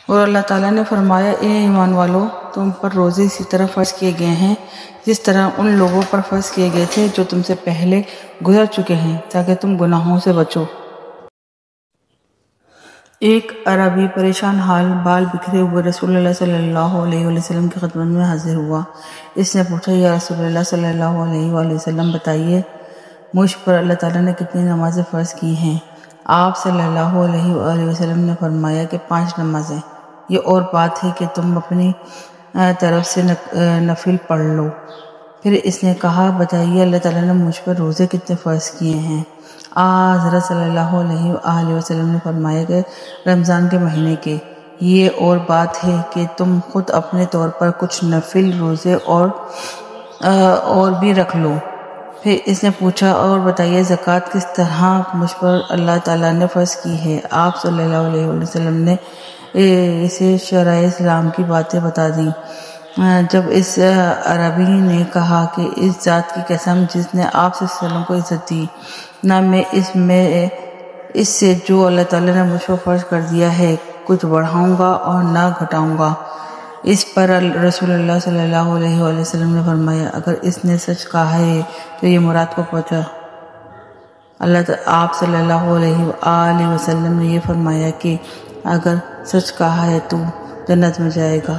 اور اللہ تعالیٰ نے فرمایا اے ایمان والو تم پر روزے اسی طرح فرض کیے گئے ہیں جس طرح ان لوگوں پر فرض کیے گئے تھے جو تم سے پہلے گزر چکے ہیں تاکہ تم گناہوں سے بچو۔ ایک عربی پریشان حال بال بکھرے ہوئے رسول اللہ صلی اللہ علیہ وسلم کی خدمت میں حاضر ہوا۔ اس نے پوچھا یا رسول اللہ صلی اللہ علیہ وسلم بتائیے مجھ پر اللہ تعالیٰ نے کتنی نمازیں فرض کی ہیں؟ آپ صلی اللہ علیہ وسلم نے فرمایا کہ 5 نمازیں۔ یہ اور بات ہے کہ تم اپنی طرف سے نفل پڑھ لو۔ پھر اس نے کہا بتائیے اللہ تعالیٰ نے مجھ پر روزے کتنے فرض کیے ہیں؟ حضرت صلی اللہ علیہ وسلم نے فرمایا کہ رمضان کے مہینے کے۔ یہ اور بات ہے کہ تم خود اپنے طور پر کچھ نفل روزے اور بھی رکھ لو۔ پھر اس نے پوچھا اور بتائیے زکوٰۃ کس طرح مجھ پر اللہ تعالیٰ نے فرض کی ہے؟ آپ صلی اللہ علیہ وسلم نے اسے شرائع اسلام کی باتیں بتا دیں۔ جب اس عربی نے کہا کہ اس ذات کی قسم جس نے آپ صلی اللہ علیہ وسلم کو عزت دی، نہ میں اس سے جو اللہ تعالیٰ نے مجھ پر فرض کر دیا ہے کچھ بڑھاؤں گا اور نہ گھٹاؤں گا۔ اس پر رسول اللہ صلی اللہ علیہ وسلم نے فرمایا اگر اس نے سچ کہا ہے تو یہ مراد کو پہنچا۔ آپ صلی اللہ علیہ وسلم نے یہ فرمایا کہ اگر سچ کہا ہے تو جنت میں جائے گا۔